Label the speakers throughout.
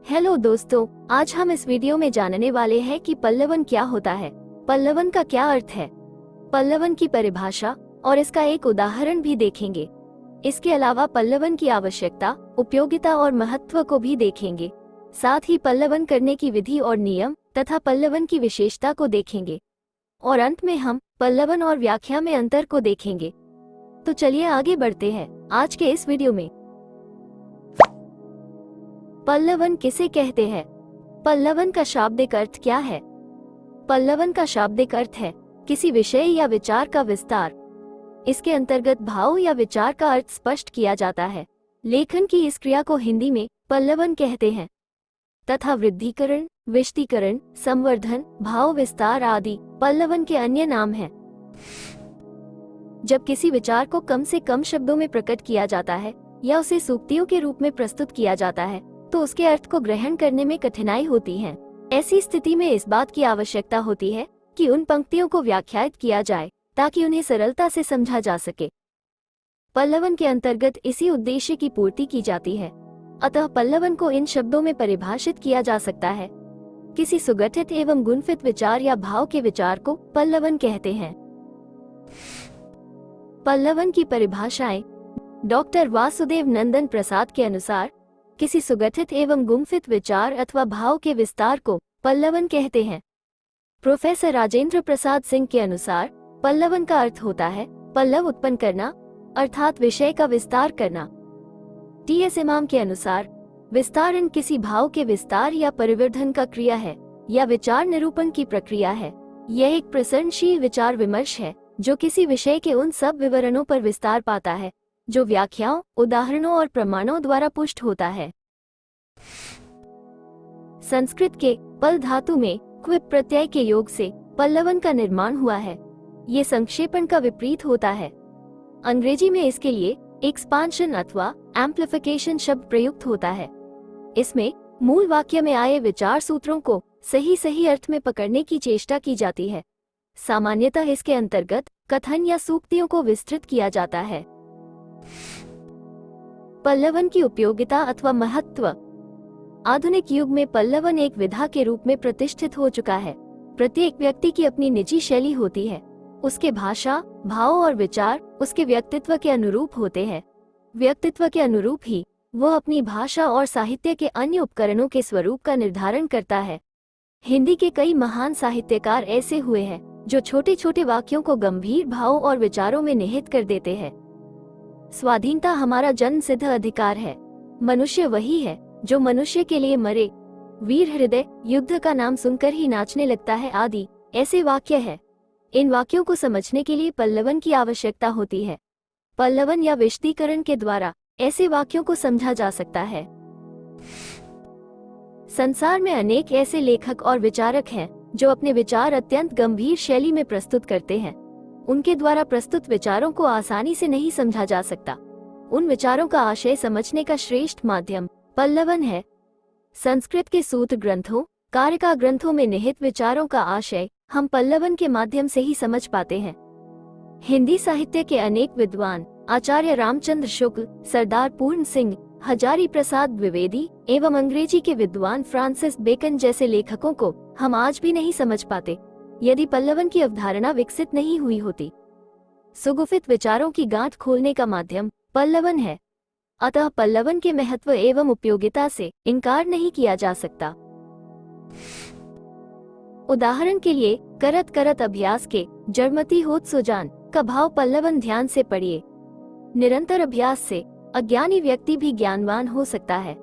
Speaker 1: Hello दोस्तों, आज हम इस वीडियो में जानने वाले हैं कि पल्लवन क्या होता है, पल्लवन का क्या अर्थ है, पल्लवन की परिभाषा और इसका एक उदाहरण भी देखेंगे। इसके अलावा पल्लवन की आवश्यकता, उपयोगिता और महत्व को भी देखेंगे। साथ ही पल्लवन करने की विधि और नियम तथा पल्लवन की विशेषता को देखेंगे और अंत में हम पल्लवन और व्याख्या में अंतर को देखेंगे। तो चलिए आगे बढ़ते हैं आज के इस वीडियो में। पल्लवन किसे कहते हैं? पल्लवन का शाब्दिक अर्थ क्या है? पल्लवन का शाब्दिक अर्थ है किसी विषय या विचार का विस्तार। इसके अंतर्गत भाव या विचार का अर्थ स्पष्ट किया जाता है। लेखन की इस क्रिया को हिंदी में पल्लवन कहते हैं तथा वृद्धिकरण, विशदीकरण, संवर्धन, भाव विस्तार आदि पल्लवन के अन्य नाम हैं। जब किसी विचार को कम से कम शब्दों में प्रकट किया जाता है या उसे सूक्तियों के रूप में प्रस्तुत किया जाता है तो उसके अर्थ को ग्रहण करने में कठिनाई होती है। ऐसी स्थिति में इस बात की आवश्यकता होती है कि उन पंक्तियों को व्याख्यायित किया जाए ताकि उन्हें सरलता से समझा जा सके। पल्लवन के अंतर्गत इसी उद्देश्य की पूर्ति की जाती है। अतः पल्लवन को इन शब्दों में परिभाषित किया जा सकता है। किसी सुगठित एवं गुणित विचार या भाव के विचार को पल्लवन कहते हैं। पल्लवन की परिभाषाएं डॉक्टर वासुदेव नंदन प्रसाद के अनुसार किसी सुगठित एवं गुम्फित विचार अथवा भाव के विस्तार को पल्लवन कहते हैं। प्रोफेसर राजेंद्र प्रसाद सिंह के अनुसार पल्लवन का अर्थ होता है पल्लव उत्पन्न करना, अर्थात विषय का विस्तार करना। टी.एस. इमाम के अनुसार विस्तारण किसी भाव के विस्तार या परिवर्धन का क्रिया है या विचार निरूपण की प्रक्रिया है। यह एक प्रसरणशील विचार विमर्श है जो किसी विषय के उन सब विवरणों पर विस्तार पाता है जो व्याख्याओं, उदाहरणों और प्रमाणों द्वारा पुष्ट होता है। संस्कृत के पल धातु में क्विप प्रत्यय के योग से पल्लवन का निर्माण हुआ है। ये संक्षेपण का विपरीत होता है। अंग्रेजी में इसके लिए एक्सपांशन अथवा एम्प्लीफिकेशन शब्द प्रयुक्त होता है। इसमें मूल वाक्य में आए विचार सूत्रों को सही अर्थ में पकड़ने की चेष्टा की जाती है। सामान्यतः इसके अंतर्गत कथन या सूक्तियों को विस्तृत किया जाता है। पल्लवन की उपयोगिता अथवा महत्व। आधुनिक युग में पल्लवन एक विधा के रूप में प्रतिष्ठित हो चुका है। प्रत्येक व्यक्ति की अपनी निजी शैली होती है। उसके भाषा, भाव और विचार उसके व्यक्तित्व के अनुरूप होते हैं। व्यक्तित्व के अनुरूप ही वह अपनी भाषा और साहित्य के अन्य उपकरणों के स्वरूप का निर्धारण करता है। हिंदी के कई महान साहित्यकार ऐसे हुए हैं जो छोटे छोटे वाक्यों को गंभीर भावों और विचारों में निहित कर देते हैं। स्वाधीनता हमारा जन्म सिद्ध अधिकार है। मनुष्य वही है जो मनुष्य के लिए मरे। वीर हृदय युद्ध का नाम सुनकर ही नाचने लगता है आदि ऐसे वाक्य है। इन वाक्यों को समझने के लिए पल्लवन की आवश्यकता होती है। पल्लवन या विशदीकरण के द्वारा ऐसे वाक्यों को समझा जा सकता है। संसार में अनेक ऐसे लेखक और विचारक हैं जो अपने विचार अत्यंत गंभीर शैली में प्रस्तुत करते हैं। उनके द्वारा प्रस्तुत विचारों को आसानी से नहीं समझा जा सकता। उन विचारों का आशय समझने का श्रेष्ठ माध्यम पल्लवन है। संस्कृत के सूत्र ग्रंथों, कारिका ग्रंथों में निहित विचारों का आशय हम पल्लवन के माध्यम से ही समझ पाते हैं। हिंदी साहित्य के अनेक विद्वान आचार्य रामचंद्र शुक्ल, सरदार पूर्ण सिंह, हजारी प्रसाद द्विवेदी एवं अंग्रेजी के विद्वान फ्रांसिस बेकन जैसे लेखकों को हम आज भी नहीं समझ पाते यदि पल्लवन की अवधारणा विकसित नहीं हुई होती। सुगुफित विचारों की गांठ खोलने का माध्यम पल्लवन है। अतः पल्लवन के महत्व एवं उपयोगिता से इनकार नहीं किया जा सकता। उदाहरण के लिए करत करत अभ्यास के जड़मती होत सुजान का भाव पल्लवन ध्यान से पढ़िए। निरंतर अभ्यास से अज्ञानी व्यक्ति भी ज्ञानवान हो सकता है।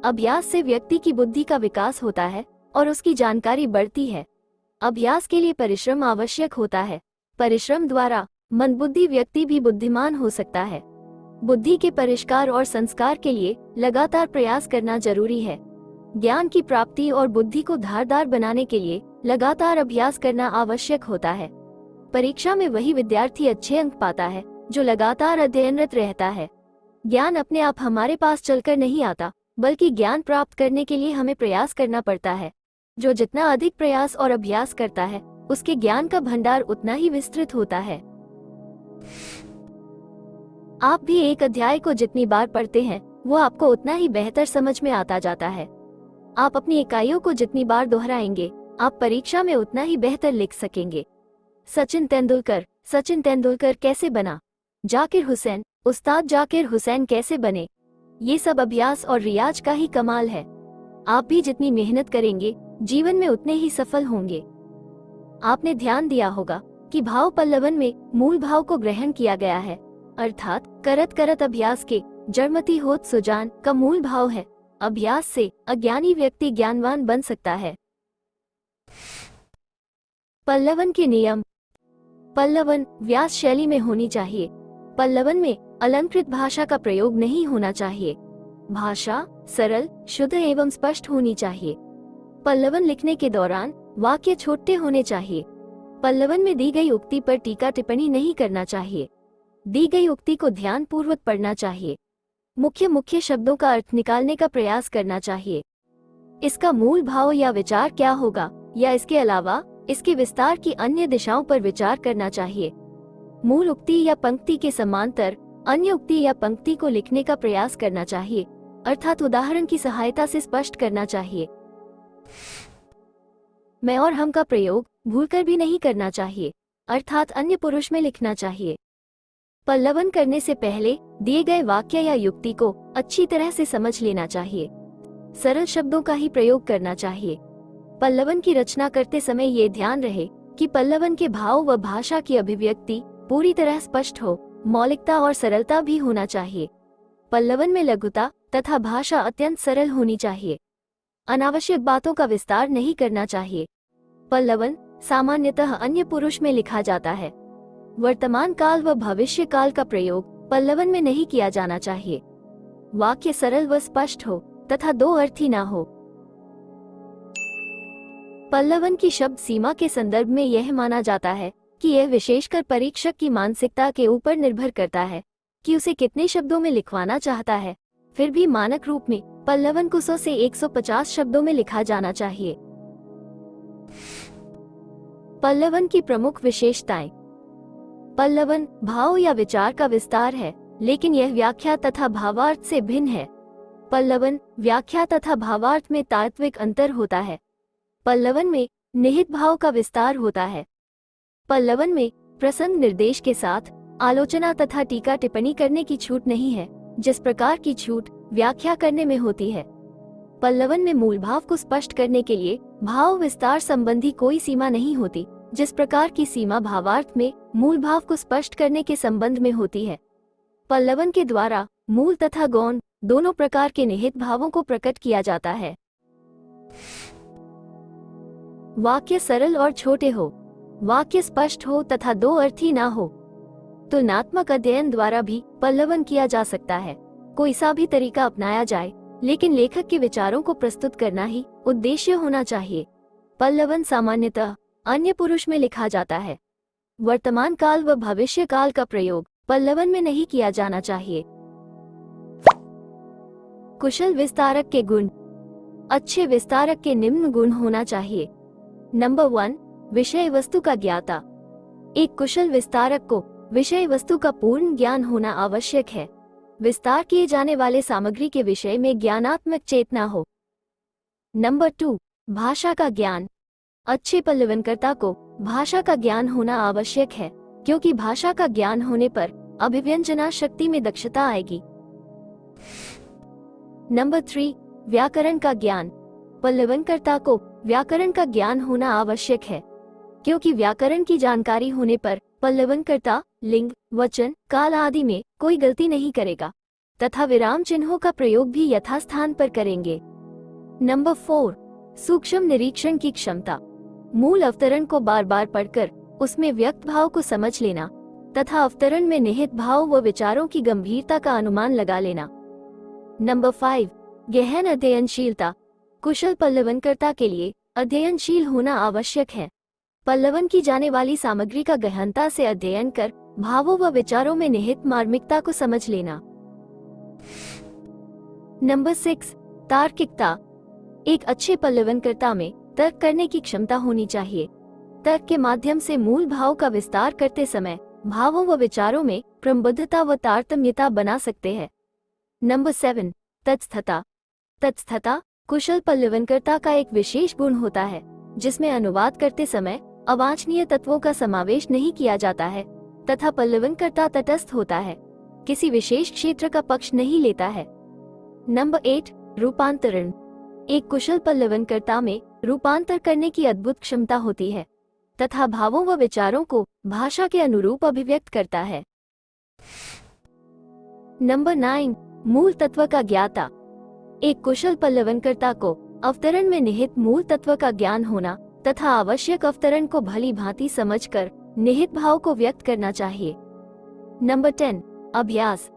Speaker 1: अभ्यास से व्यक्ति की बुद्धि का विकास होता है और उसकी जानकारी बढ़ती है। अभ्यास के लिए परिश्रम आवश्यक होता है। परिश्रम द्वारा मंदबुद्धि व्यक्ति भी बुद्धिमान हो सकता है। बुद्धि के परिष्कार और संस्कार के लिए लगातार प्रयास करना जरूरी है। ज्ञान की प्राप्ति और बुद्धि को धारदार बनाने के लिए लगातार अभ्यास करना आवश्यक होता है। परीक्षा में वही विद्यार्थी अच्छे अंक पाता है जो लगातार अध्ययनरत रहता है। ज्ञान अपने आप हमारे पास चलकर नहीं आता, बल्कि ज्ञान प्राप्त करने के लिए हमें प्रयास करना पड़ता है। जो जितना अधिक प्रयास और अभ्यास करता है उसके ज्ञान का भंडार उतना ही विस्तृत होता है। आप भी एक अध्याय को जितनी बार पढ़ते हैं वो आपको उतना ही बेहतर समझ में आता जाता है। आप अपनी इकाइयों को जितनी बार दोहराएंगे, आप परीक्षा में उतना ही बेहतर लिख सकेंगे। सचिन तेंदुलकर कैसे बना? जाकिर हुसैन, उस्ताद जाकिर हुसैन कैसे बने? ये सब अभ्यास और रियाज का ही कमाल है। आप भी जितनी मेहनत करेंगे, जीवन में उतने ही सफल होंगे। आपने ध्यान दिया होगा कि भाव पल्लवन में मूल भाव को ग्रहण किया गया है, अर्थात करत करत अभ्यास के जड़मति होत सुजान का मूल भाव है। अभ्यास से अज्ञानी व्यक्ति ज्ञानवान बन सकता है। पल्लवन के नियम। पल्लवन व्यास शैली में होनी चाहिए। पल्लवन में अलंकृत भाषा का प्रयोग नहीं होना चाहिए। भाषा सरल, शुद्ध एवं स्पष्ट होनी चाहिए। पल्लवन लिखने के दौरान वाक्य छोटे होने चाहिए। पल्लवन में दी गई उक्ति पर टीका टिप्पणी नहीं करना चाहिए। दी गई उक्ति को ध्यान पूर्वक पढ़ना चाहिए। मुख्य शब्दों का अर्थ निकालने का प्रयास करना चाहिए। इसका मूल भाव या विचार क्या होगा, या इसके अलावा इसके विस्तार की अन्य दिशाओं पर विचार करना चाहिए। मूल उक्ति या पंक्ति के समांतर अन्य उक्ति या पंक्ति को लिखने का प्रयास करना चाहिए, अर्थात उदाहरण की सहायता से स्पष्ट करना चाहिए। मैं और हम का प्रयोग भूलकर भी नहीं करना चाहिए, अर्थात अन्य पुरुष में लिखना चाहिए। पल्लवन करने से पहले दिए गए वाक्य या युक्ति को अच्छी तरह से समझ लेना चाहिए। सरल शब्दों का ही प्रयोग करना चाहिए। पल्लवन की रचना करते समय ये ध्यान रहे कि पल्लवन के भाव व भाषा की अभिव्यक्ति पूरी तरह स्पष्ट हो, मौलिकता और सरलता भी होना चाहिए। पल्लवन में लघुता तथा भाषा अत्यंत सरल होनी चाहिए। अनावश्यक बातों का विस्तार नहीं करना चाहिए। पल्लवन सामान्यतः अन्य पुरुष में लिखा जाता है। वर्तमान काल व भविष्य काल का प्रयोग पल्लवन में नहीं किया जाना चाहिए। वाक्य सरल व स्पष्ट हो तथा दो अर्थी ना हो। पल्लवन की शब्द सीमा के संदर्भ में यह माना जाता है कि यह विशेषकर परीक्षक की मानसिकता के ऊपर निर्भर करता है कि उसे कितने शब्दों में लिखवाना चाहता है। फिर भी मानक रूप में पल्लवन को 100 से 150 शब्दों में लिखा जाना चाहिए। पल्लवन की प्रमुख विशेषताएं। पल्लवन भाव या विचार का विस्तार है, लेकिन यह व्याख्या तथा भावार्थ से भिन्न है। पल्लवन व्याख्या तथा भावार्थ में तात्विक अंतर होता है। पल्लवन में निहित भाव का विस्तार होता है। पल्लवन में प्रसंग निर्देश के साथ आलोचना तथा टीका टिप्पणी करने की छूट नहीं है, जिस प्रकार की छूट व्याख्या करने में होती है। पल्लवन में मूल भाव को स्पष्ट करने के लिए भाव विस्तार संबंधी कोई सीमा नहीं होती, जिस प्रकार की सीमा भावार्थ में मूल भाव को स्पष्ट करने के संबंध में होती है। पल्लवन के द्वारा मूल तथा गौण दोनों प्रकार के निहित भावों को प्रकट किया जाता है। वाक्य सरल और छोटे हो, वाक्य स्पष्ट हो तथा दो अर्थी ना हो। तुलनात्मक अध्ययन द्वारा भी पल्लवन किया जा सकता है। कोई सा भी तरीका अपनाया जाए, लेकिन लेखक के विचारों को प्रस्तुत करना ही उद्देश्य होना चाहिए। पल्लवन सामान्यतः अन्य पुरुष में लिखा जाता है। वर्तमान काल व भविष्य काल का प्रयोग पल्लवन में नहीं किया जाना चाहिए। कुशल विस्तारक के गुण। अच्छे विस्तारक के निम्न गुण होना चाहिए। नंबर 1, विषय वस्तु का ज्ञाता। एक कुशल विस्तारक को विषय वस्तु का पूर्ण ज्ञान होना आवश्यक है। विस्तार किए जाने वाले सामग्री के विषय में ज्ञानात्मक चेतना हो। नंबर 2, भाषा का ज्ञान। अच्छे पल्लवनकर्ता को भाषा का ज्ञान होना आवश्यक है, क्योंकि भाषा का ज्ञान होने पर अभिव्यंजना शक्ति में दक्षता आएगी। नंबर 3, व्याकरण का ज्ञान। पल्लवनकर्ता को व्याकरण का ज्ञान होना आवश्यक है, क्योंकि व्याकरण की जानकारी होने पर पल्लवनकर्ता लिंग, वचन, काल आदि में कोई गलती नहीं करेगा तथा विराम चिन्हों का प्रयोग भी यथास्थान पर करेंगे। नंबर 4, सूक्ष्म निरीक्षण की क्षमता। मूल अवतरण को बार बार पढ़कर उसमें व्यक्त भाव को समझ लेना तथा अवतरण में निहित भाव व विचारों की गंभीरता का अनुमान लगा लेना। नंबर 5, गहन अध्ययनशीलता। कुशल पल्लवनकर्ता के लिए अध्ययनशील होना आवश्यक है। पल्लवन की जाने वाली सामग्री का गहनता से अध्ययन कर भावों व विचारों में निहित मार्मिकता को समझ लेना। नंबर 6, तार्किकता। एक अच्छे पल्लवनकर्ता में तर्क करने की क्षमता होनी चाहिए। तर्क के माध्यम से मूल भाव का विस्तार करते समय भावों व विचारों में क्रमबद्धता व तारतम्यता बना सकते हैं। नंबर 7, तत्स्थता। तत्स्थता कुशल पल्लवनकर्ता का एक विशेष गुण होता है जिसमें अनुवाद करते समय अवांछनीय तत्वों का समावेश नहीं किया जाता है तथा पल्लवनकर्ता तटस्थ होता है, किसी विशेष क्षेत्र का पक्ष नहीं लेता है। नंबर 8, रूपांतरण। एक कुशल पल्लवनकर्ता में रूपांतर करने की अद्भुत क्षमता होती है तथा भावों व विचारों को भाषा के अनुरूप अभिव्यक्त करता है। नंबर 9, मूल तत्व का ज्ञाता। एक कुशल पल्लवनकर्ता को अवतरण में निहित मूल तत्व का ज्ञान होना तथा आवश्यक अवतरण को भली भांति समझकर निहित भाव को व्यक्त करना चाहिए। नंबर 10, अभ्यास।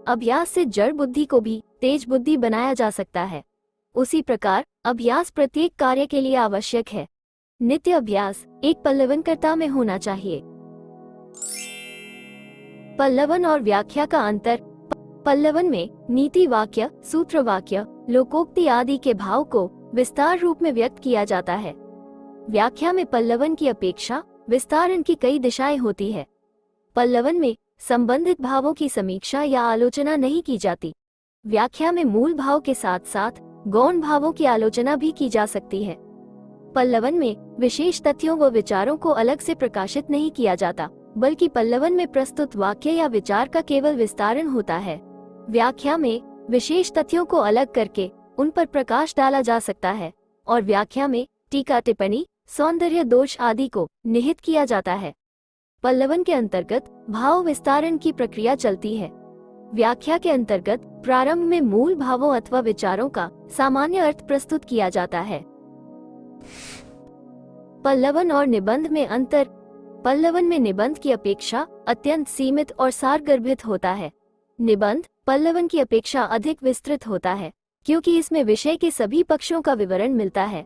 Speaker 1: अभ्यास से जड़ बुद्धि को भी तेज बुद्धि बनाया जा सकता है। उसी प्रकार अभ्यास प्रत्येक कार्य के लिए आवश्यक है। नित्य अभ्यास एक पल्लवनकर्ता में होना चाहिए। पल्लवन और व्याख्या का अंतर। पल्लवन में नीति वाक्य, सूत्र वाक्य, लोकोक्ति आदि के भाव को विस्तार रूप में व्यक्त किया जाता है। व्याख्या में पल्लवन की अपेक्षा विस्तारण की कई दिशाएं होती है। पल्लवन में संबंधित भावों की समीक्षा या आलोचना नहीं की जाती। व्याख्या में मूल भाव के साथ साथ गौण भावों की आलोचना भी की जा सकती है। पल्लवन में विशेष तथ्यों व विचारों को अलग से प्रकाशित नहीं किया जाता, बल्कि पल्लवन में प्रस्तुत वाक्य या विचार का केवल विस्तारण होता है। व्याख्या में विशेष तथ्यों को अलग करके उन पर प्रकाश डाला जा सकता है और व्याख्या में टीका टिप्पणी, सौंदर्य दोष आदि को निहित किया जाता है। पल्लवन के अंतर्गत भाव विस्तारण की प्रक्रिया चलती है। व्याख्या के अंतर्गत प्रारंभ में मूल भावों अथवा विचारों का सामान्य अर्थ प्रस्तुत किया जाता है। पल्लवन और निबंध में अंतर। पल्लवन में निबंध की अपेक्षा अत्यंत सीमित और सारगर्भित होता है। निबंध पल्लवन की अपेक्षा अधिक विस्तृत होता है क्योंकि इसमें विषय के सभी पक्षों का विवरण मिलता है।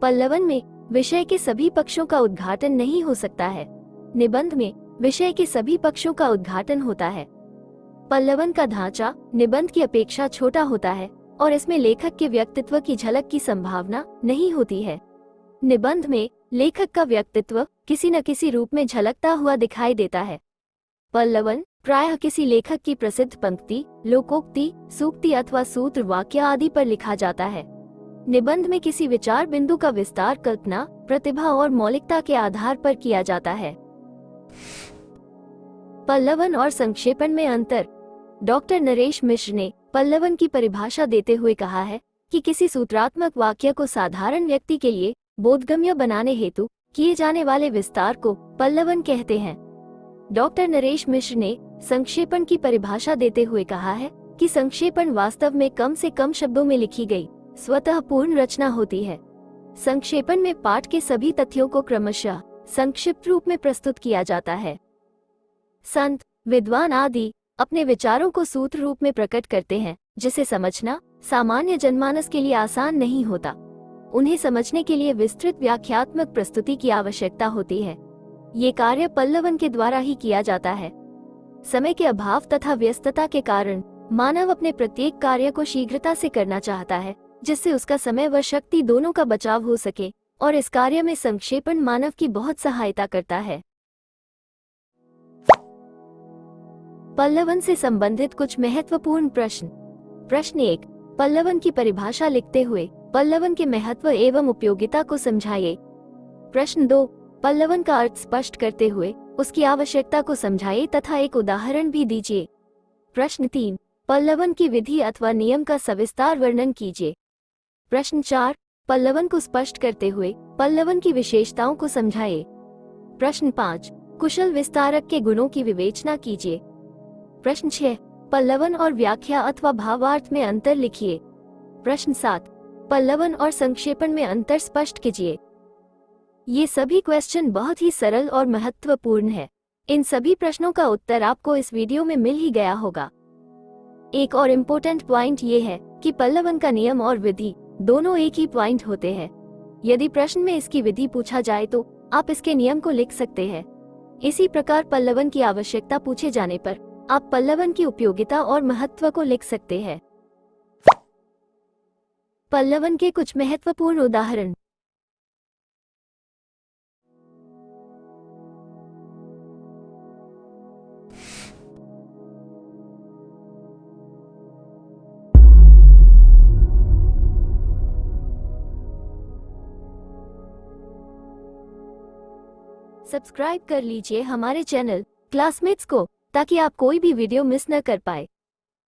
Speaker 1: पल्लवन में विषय के सभी पक्षों का उद्घाटन नहीं हो सकता है। निबंध में विषय के सभी पक्षों का उद्घाटन होता है। पल्लवन का ढांचा निबंध की अपेक्षा छोटा होता है और इसमें लेखक के व्यक्तित्व की झलक की संभावना नहीं होती है। निबंध में लेखक का व्यक्तित्व किसी न किसी रूप में झलकता हुआ दिखाई देता है। पल्लवन प्रायः किसी लेखक की प्रसिद्ध पंक्ति, लोकोक्ति, सूक्ति अथवा सूत्र वाक्य आदि पर लिखा जाता है। निबंध में किसी विचार बिंदु का विस्तार कल्पना, प्रतिभा और मौलिकता के आधार पर किया जाता है। पल्लवन और संक्षेपण में अंतर। डॉक्टर नरेश मिश्र ने पल्लवन की परिभाषा देते हुए कहा है कि किसी सूत्रात्मक वाक्य को साधारण व्यक्ति के लिए बोधगम्य बनाने हेतु किए जाने वाले विस्तार को पल्लवन कहते हैं। डॉक्टर नरेश मिश्र ने संक्षेपण की परिभाषा देते हुए कहा है कि संक्षेपण वास्तव में कम से कम शब्दों में लिखी गई स्वतः पूर्ण रचना होती है। संक्षेपण में पाठ के सभी तथ्यों को क्रमशः संक्षिप्त रूप में प्रस्तुत किया जाता है। संत, विद्वान आदि अपने विचारों को सूत्र रूप में प्रकट करते हैं, जिसे समझना सामान्य जनमानस के लिए आसान नहीं होता। उन्हें समझने के लिए विस्तृत व्याख्यात्मक प्रस्तुति की आवश्यकता होती है। ये कार्य पल्लवन के द्वारा ही किया जाता है। समय के अभाव तथा व्यस्तता के कारण मानव अपने प्रत्येक कार्य को शीघ्रता से करना चाहता है, जिससे उसका समय व शक्ति दोनों का बचाव हो सके, और इस कार्य में संक्षेपण मानव की बहुत सहायता करता है। पल्लवन से संबंधित कुछ महत्वपूर्ण प्रश्न। प्रश्न 1, पल्लवन की परिभाषा लिखते हुए पल्लवन के महत्व एवं उपयोगिता को समझाइए। प्रश्न 2, पल्लवन का अर्थ स्पष्ट करते हुए उसकी आवश्यकता को समझाइए तथा एक उदाहरण भी दीजिए। प्रश्न 3, पल्लवन की विधि अथवा नियम का सविस्तार वर्णन कीजिए। प्रश्न 4, पल्लवन को स्पष्ट करते हुए पल्लवन की विशेषताओं को समझाइए। प्रश्न 5, कुशल विस्तारक के गुणों की विवेचना कीजिए। प्रश्न 6, पल्लवन और व्याख्या अथवा भावार्थ में अंतर लिखिए। प्रश्न 7, पल्लवन और संक्षेपण में अंतर स्पष्ट कीजिए। ये सभी क्वेश्चन बहुत ही सरल और महत्वपूर्ण है। इन सभी प्रश्नों का उत्तर आपको इस वीडियो में मिल ही गया होगा। एक और इम्पोर्टेंट पॉइंट ये है कि पल्लवन का नियम और विधि दोनों एक ही पॉइंट होते हैं। यदि प्रश्न में इसकी विधि पूछा जाए तो आप इसके नियम को लिख सकते हैं। इसी प्रकार पल्लवन की आवश्यकता पूछे जाने पर आप पल्लवन की उपयोगिता और महत्व को लिख सकते हैं। पल्लवन के कुछ महत्वपूर्ण उदाहरण। सब्सक्राइब कर लीजिए हमारे चैनल क्लासमेट्स को, ताकि आप कोई भी वीडियो मिस न कर पाए।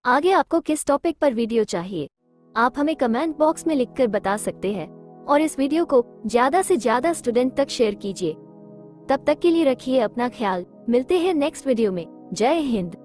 Speaker 1: आगे आपको किस टॉपिक पर वीडियो चाहिए, आप हमें कमेंट बॉक्स में लिखकर बता सकते हैं, और इस वीडियो को ज्यादा से ज्यादा स्टूडेंट तक शेयर कीजिए। तब तक के लिए रखिए अपना ख्याल। मिलते हैं नेक्स्ट वीडियो में। जय हिंद।